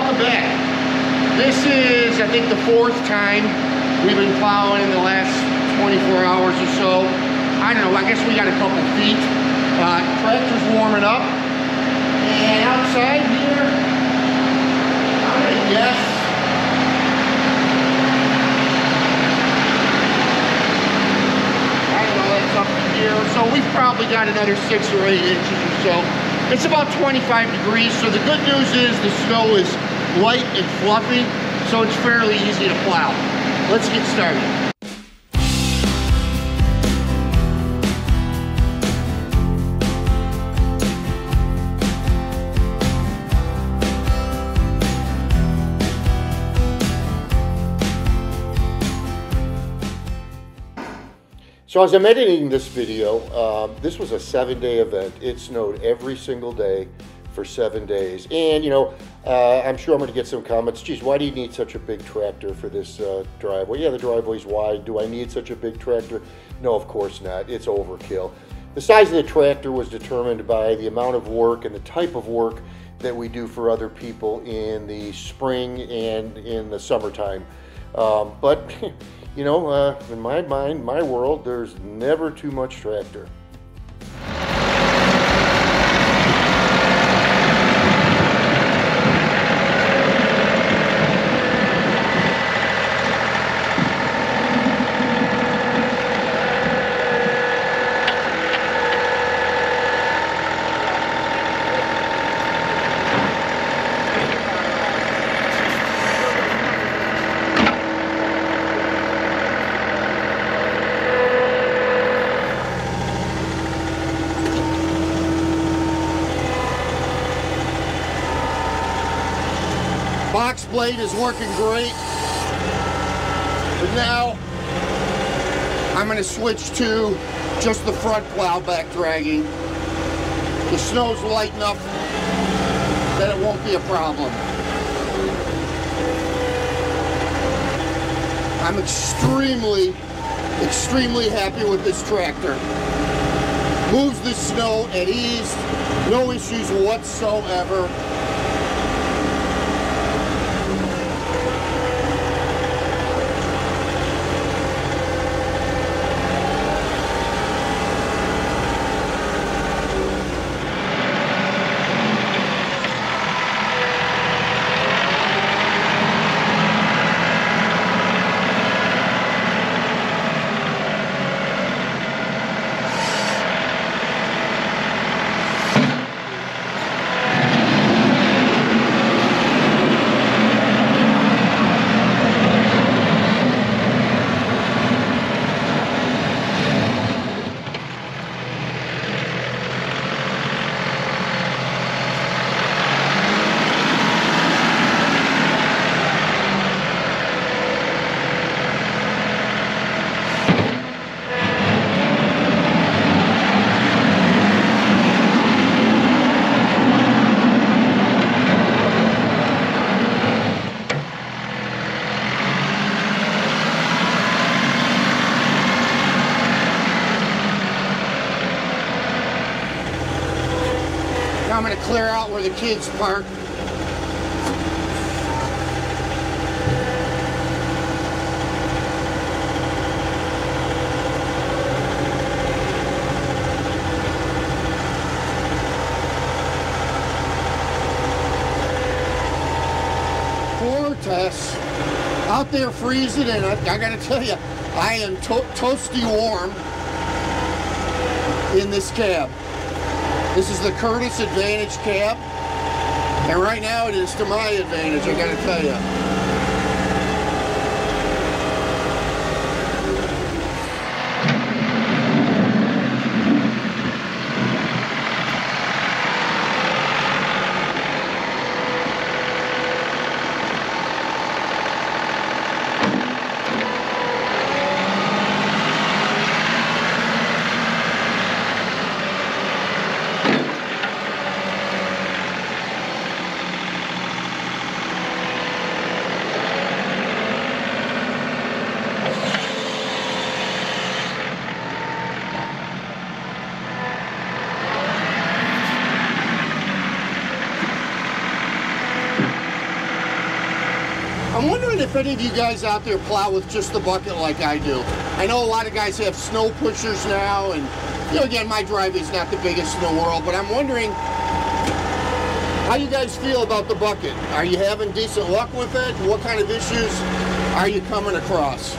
welcome back. This is, I think, the 4th time we've been plowing in the last 24 hours or so. I don't know, I guess we got a couple feet. Tractor's warming up. And outside here, I'm gonna guess, I don't know, that's up to here. So we've probably got another 6 or 8 inches or so. It's about 25 degrees, so the good news is the snow is light and fluffy, so it's fairly easy to plow. Let's get started. So as I'm editing this video, this was a 7-day event. It snowed every single day for 7 days. And you know, I'm sure I'm gonna get some comments, geez, why do you need such a big tractor for this driveway? Yeah, the driveway's wide. Do I need such a big tractor? No, of course not. It's overkill. The size of the tractor was determined by the amount of work and the type of work that we do for other people in the spring and in the summertime. But you know, in my mind, my world, there's never too much tractor. Box blade is working great, but now I'm going to switch to just the front plow back dragging. The snow's light enough that it won't be a problem. I'm extremely happy with this tractor. Moves the snow at ease, no issues whatsoever. I'm going to clear out where the kids park. Vortex out there freezing, and I got to tell you, I am toasty warm in this cab. This is the Curtis Advantage cab, and right now it is to my advantage, I gotta tell you. I'm wondering if any of you guys out there plow with just the bucket like I do. I know a lot of guys have snow pushers now, and you know, again, my driveway's not the biggest in the world, but I'm wondering how you guys feel about the bucket. Are you having decent luck with it? What kind of issues are you coming across?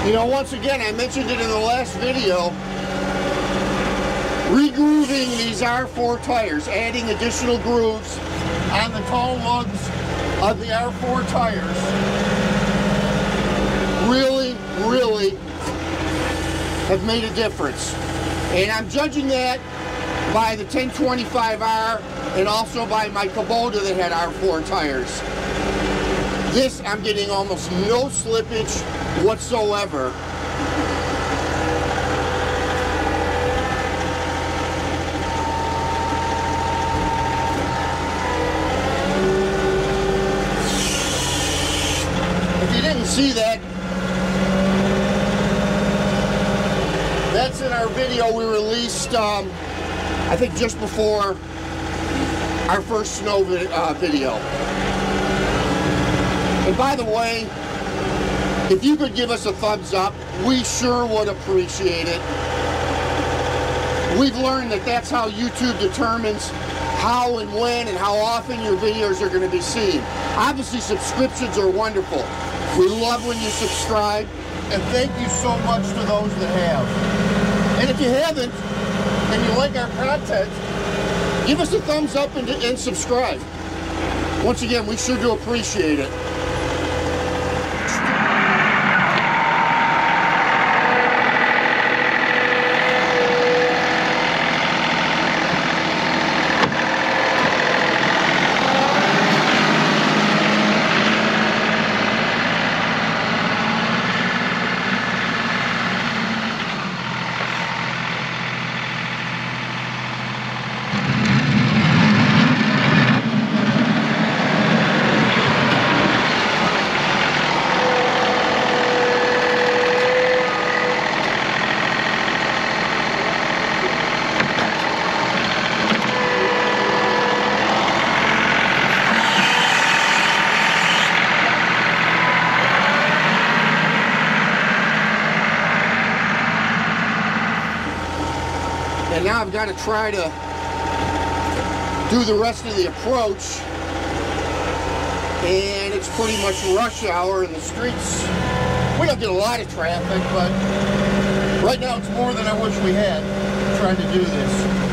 You know, once again, I mentioned it in the last video, regrooving these R4 tires, adding additional grooves on the tall lugs of the R4 tires, really have made a difference. And I'm judging that by the 1025R and also by my Kubota that had R4 tires. This, I'm getting almost no slippage whatsoever. If you didn't see that, that's in our video we released, I think just before our first snow video. And by the way, if you could give us a thumbs up, we sure would appreciate it. We've learned that that's how YouTube determines how and when and how often your videos are going to be seen. Obviously, subscriptions are wonderful. We love when you subscribe, and thank you so much to those that have. And if you haven't, and you like our content, give us a thumbs up and subscribe. Once again, we sure do appreciate it. And now I've got to try to do the rest of the approach, and it's pretty much rush hour in the streets. We don't get a lot of traffic, but right now it's more than I wish we had trying to do this.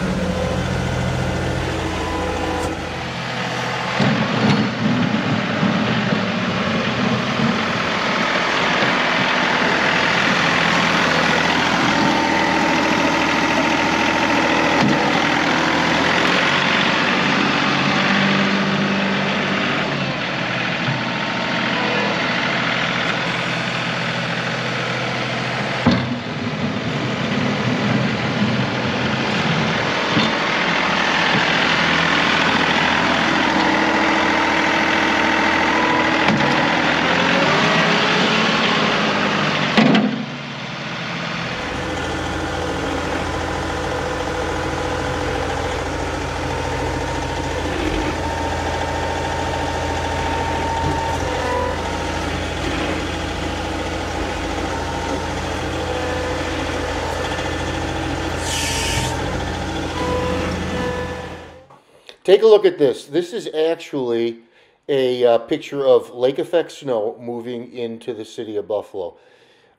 Take a look at this. This is actually a picture of lake effect snow moving into the city of Buffalo.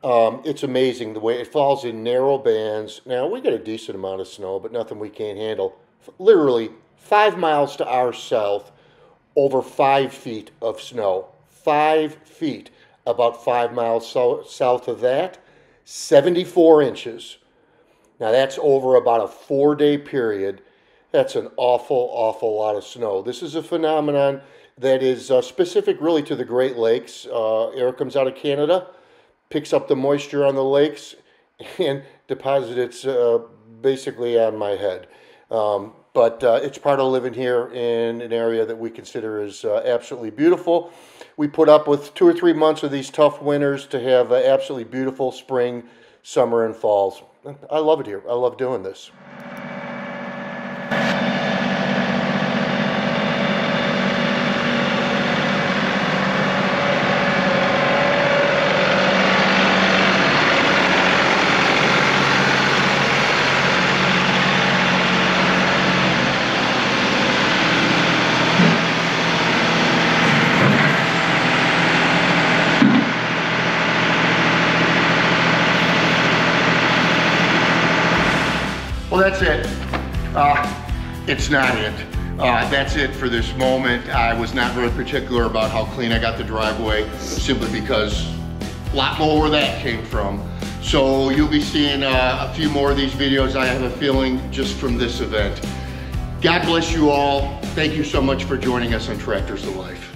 It's amazing the way it falls in narrow bands. Now, we got a decent amount of snow, but nothing we can't handle. Literally 5 miles to our south, over 5 feet of snow. 5 feet. About 5 miles south of that, 74 inches. Now, that's over about a 4-day period. That's an awful lot of snow. This is a phenomenon that is specific really to the Great Lakes. Air comes out of Canada, picks up the moisture on the lakes, and deposits it basically on my head. But it's part of living here in an area that we consider is absolutely beautiful. We put up with 2 or 3 months of these tough winters to have absolutely beautiful spring, summer, and falls. I love it here. I love doing this. Well, that's it. It's not it. That's it for this moment. I was not very particular about how clean I got the driveway, simply because a lot more where that came from. So you'll be seeing a few more of these videos, I have a feeling, just from this event. God bless you all. Thank you so much for joining us on Tractors to Life.